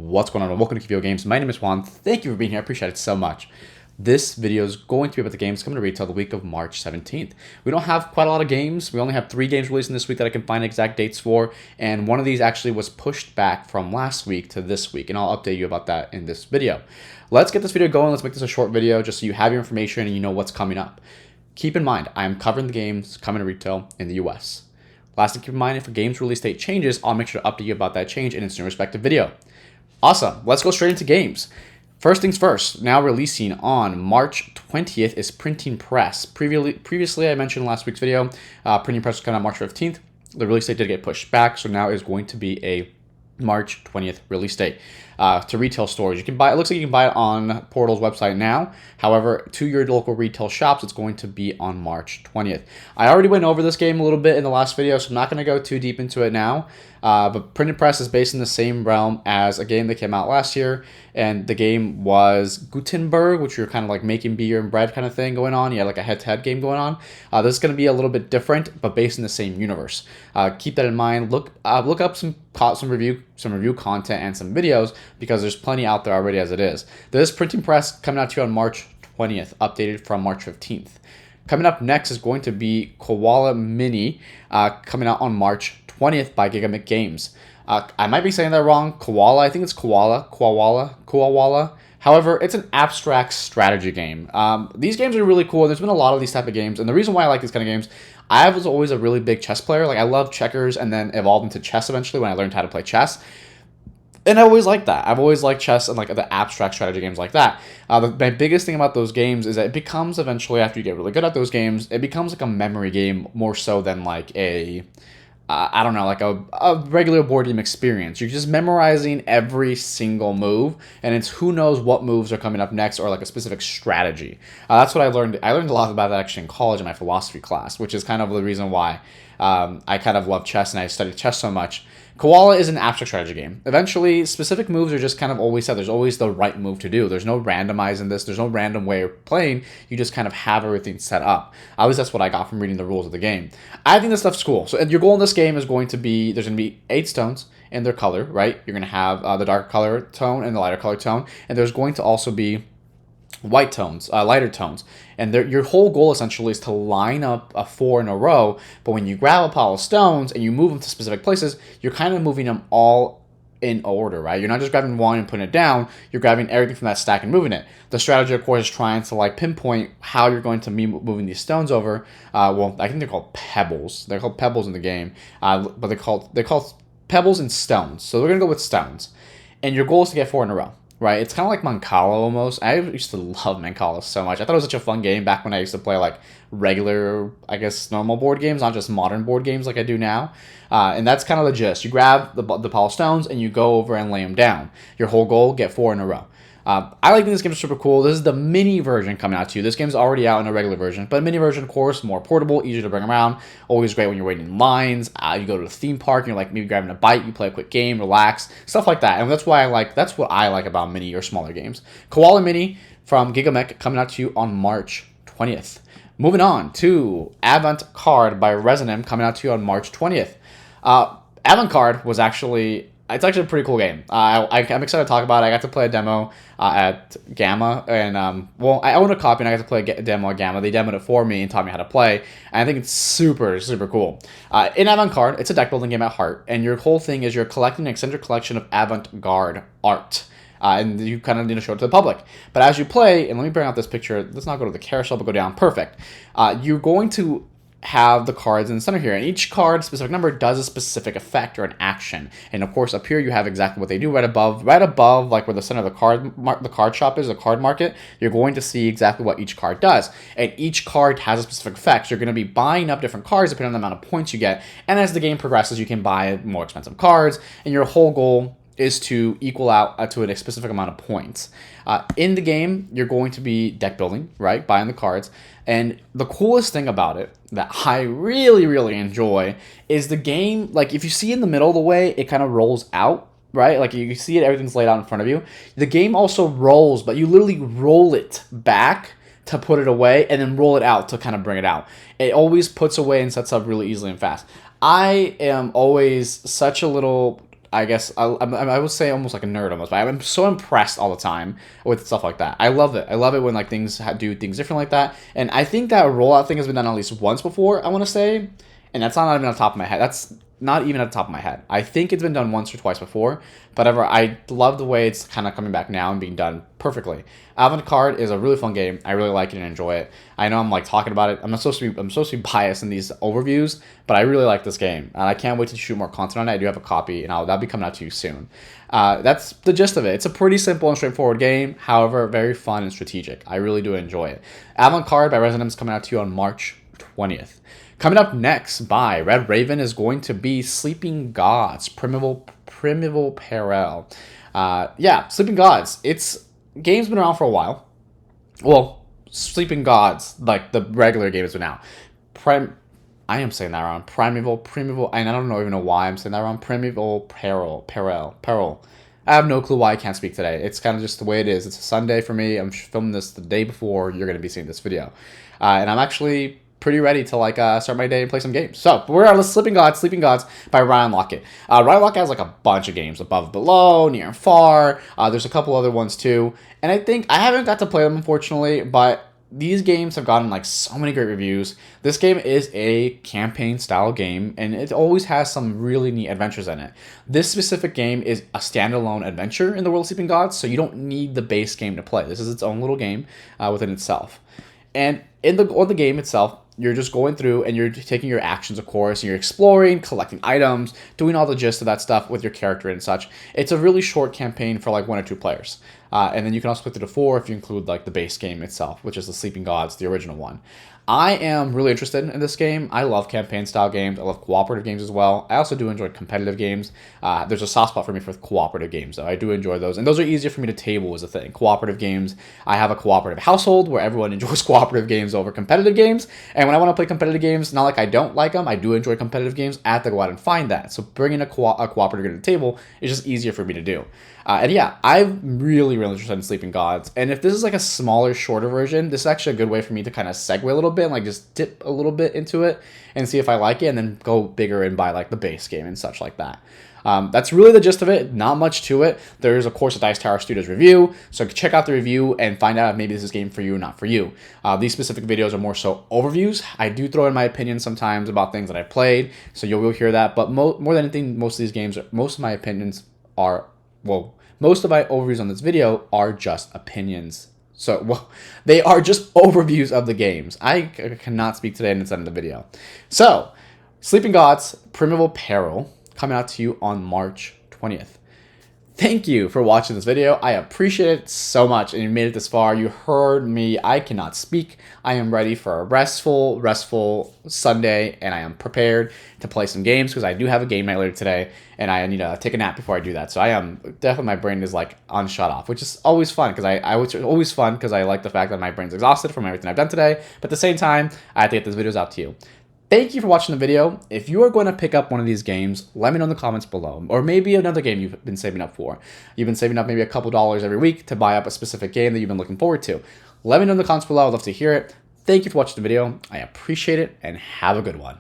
What's going on? Welcome to QVO Games. My name is Juan. Thank you for being here. I appreciate it so much. This video is going to be about the games coming to retail the week of March 17th. We don't have quite a lot of games. We only have 3 games releasing this week that I can find exact dates for, and one of these actually was pushed back from last week to this week, and I'll update you about that in this video. Let's get this video going. Let's make this a short video just so you have your information and you know what's coming up. Keep in mind, I am covering the games coming to retail in the US. Last thing, keep in mind, if a game's release date changes, I'll make sure to update you about that change in its new respective video. Awesome. Let's go straight into games. First things first, now releasing on March 20th is Printing Press. Previously, I mentioned in last week's video, Printing Press was coming out March 15th. The release date did get pushed back, so now is going to be a March 20th release date. To retail stores, you can buy it. Looks like you can buy it on Portal's website now. However, to your local retail shops, it's going to be on March 20th. I already went over this game a little bit in the last video, so I'm not going to go too deep into it now. But Printing Press is based in the same realm as a game that came out last year, and the game was Gutenberg, which you're kind of like making beer and bread kind of thing going on. You had like a head-to-head game going on. This is going to be a little bit different, but based in the same universe. Keep that in mind. Look up some review content and some videos, because there's plenty out there already as it is. This Printing Press coming out to you on March 20th, updated from March 15th. Coming up next is going to be Qawale Mini, coming out on March 20th by QVO Games. I might be saying that wrong. Qawale, I think it's Qawale. However, it's an abstract strategy game. These games are really cool. There's been a lot of these type of games, and the reason why I like these kind of games, I was always a really big chess player. Like, I love checkers, and then evolved into chess eventually when I learned how to play chess. And I always liked that. I've always liked chess and like the abstract strategy games like that. My biggest thing about those games is that it becomes eventually, after you get really good at those games, it becomes like a memory game more so than like a regular board game experience. You're just memorizing every single move, and it's who knows what moves are coming up next, or like a specific strategy. That's what I learned. I learned a lot about that actually in college in my philosophy class, which is kind of the reason why I kind of love chess and I studied chess so much. Qawale is an abstract strategy game. Eventually, specific moves are just kind of always said. There's always the right move to do. There's no randomizing this. There's no random way of playing. You just kind of have everything set up. At least that's what I got from reading the rules of the game. I think this stuff's cool. So your goal in this game is going to be, there's going to be 8 stones in their color, right? You're going to have the darker color tone and the lighter color tone. And there's going to also be white tones, lighter tones, and your whole goal essentially is to line up a 4 in a row. But when you grab a pile of stones and you move them to specific places, you're kind of moving them all in order, right? You're not just grabbing one and putting it down. You're grabbing everything from that stack and moving it. The strategy, of course, is trying to like pinpoint how you're going to be moving these stones over. Well, I think they're called pebbles. They're called pebbles in the game, but they're called pebbles and stones. So we're gonna go with stones, and your goal is to get 4 in a row. Right, it's kind of like Mancala almost. I used to love Mancala so much. I thought it was such a fun game back when I used to play like regular, I guess, normal board games, not just modern board games like I do now. And that's kind of the gist. You grab the pile of stones and you go over and lay them down. Your whole goal, get 4 in a row. I like this game. It's super cool. This is the mini version coming out to you. This game's already out in a regular version, but a mini version, of course, more portable, easier to bring around. Always great when you're waiting in lines. You go to the theme park, and you're like maybe grabbing a bite, you play a quick game, relax, stuff like that. And that's what I like about mini or smaller games. Qawale Mini from QVO coming out to you on March 20th. Moving on to Avante Carde by Resonum coming out to you on March 20th. Avante Carde was it's actually a pretty cool game. I'm excited to talk about it. I got to play a demo at Gamma, and I own a copy, and I got to play a demo at Gamma. They demoed it for me and taught me how to play, and I think it's super, super cool. In Avante Carde, it's a deck building game at heart, and your whole thing is you're collecting an eccentric collection of avant-garde art. And you kind of need to show it to the public. But as you play, and let me bring out this picture. Let's not go to the carousel, but go down. Perfect. You're going to have the cards in the center here, and each card, specific number, does a specific effect or an action. And of course, up here you have exactly what they do. Right above, like where the center of the card shop is, the card market, you're going to see exactly what each card does. And each card has a specific effect. So you're going to be buying up different cards depending on the amount of points you get. And as the game progresses, you can buy more expensive cards, and your whole goal is to equal out to a specific amount of points. In the game, you're going to be deck building, right? Buying the cards. And the coolest thing about it that I really, really enjoy is the game, like if you see in the middle of the way, it kind of rolls out, right? Like you see it, everything's laid out in front of you. The game also rolls, but you literally roll it back to put it away and then roll it out to kind of bring it out. It always puts away and sets up really easily and fast. I am always such a little I guess I would say almost like a nerd almost, but I'm so impressed all the time with stuff like that. I love it. I love it when like things do things different like that. And I think that rollout thing has been done at least once before, I want to say, and that's not even on top of my head. That's not even at the top of my head. I think it's been done once or twice before, but I love the way it's kind of coming back now and being done perfectly. Avante Carde is a really fun game. I really like it and enjoy it. I know I'm like talking about it. I'm supposed to be biased in these overviews, but I really like this game, and I can't wait to shoot more content on it. I do have a copy, and that'll be coming out to you soon. That's the gist of it. It's a pretty simple and straightforward game, however, very fun and strategic. I really do enjoy it. Avante Carde by Resident is coming out to you on March 20th. Coming up next by Red Raven is going to be Sleeping Gods, Primeval Peril. Yeah, Sleeping Gods. Game's been around for a while. Well, Sleeping Gods, like the regular game has been out. I am saying that wrong. Primeval, and I don't even know why I'm saying that wrong. Primeval Peril. I have no clue why I can't speak today. It's kind of just the way it is. It's a Sunday for me. I'm filming this the day before you're going to be seeing this video. And I'm actually pretty ready to like start my day and play some games. So we're on Sleeping Gods by Ryan Lockett. Ryan Lockett has like a bunch of games, Above, Below, Near and Far. There's a couple other ones too, and I think I haven't got to play them unfortunately, but these games have gotten like so many great reviews. This game is a campaign style game, and it always has some really neat adventures in it. This specific game is a standalone adventure in the world of Sleeping Gods, so you don't need the base game to play. This is its own little game within itself. And in the game itself, you're just going through and you're taking your actions, of course, and you're exploring, collecting items, doing all the gist of that stuff with your character and such. It's a really short campaign for like 1 or 2 players. And then you can also split it to 4 if you include like the base game itself, which is the Sleeping Gods, the original one. I am really interested in this game. I love campaign style games. I love cooperative games as well. I also do enjoy competitive games. There's a soft spot for me for cooperative games, though. I do enjoy those. And those are easier for me to table as a thing. Cooperative games, I have a cooperative household where everyone enjoys cooperative games over competitive games. And when I want to play competitive games, not like I don't like them, I do enjoy competitive games. I have to go out and find that. So bringing a cooperative game to the table is just easier for me to do. And yeah, I'm really interested in Sleeping Gods. And if this is like a smaller, shorter version, this is actually a good way for me to kind of segue a little bit and like just dip a little bit into it and see if I like it, and then go bigger and buy like the base game and such like that. That's really the gist of it. Not much to it. There is, of course, a Dice Tower Studios review, so check out the review and find out if maybe this is a game for you or not for you. These specific videos are more so overviews. I do throw in my opinions sometimes about things that I've played, so you will hear that. But more than anything, most of these games, most of my opinions are, well, most of my overviews on this video are just opinions. So, well, they are just overviews of the games. I cannot speak today, and it's end of the video. So, Sleeping Gods, Primeval Peril, coming out to you on March 20th. Thank you for watching this video. I appreciate it so much, and you made it this far. You heard me. I cannot speak. I am ready for a restful Sunday, and I am prepared to play some games because I do have a game night later today, and I need to take a nap before I do that. So I am definitely, my brain is like on shut off, which is always fun because always fun because I like the fact that my brain's exhausted from everything I've done today. But at the same time, I have to get these videos out to you. Thank you for watching the video. If you are going to pick up one of these games, let me know in the comments below. Or maybe another game you've been saving up for. You've been saving up maybe a couple dollars every week to buy up a specific game that you've been looking forward to. Let me know in the comments below. I'd love to hear it. Thank you for watching the video. I appreciate it, and have a good one.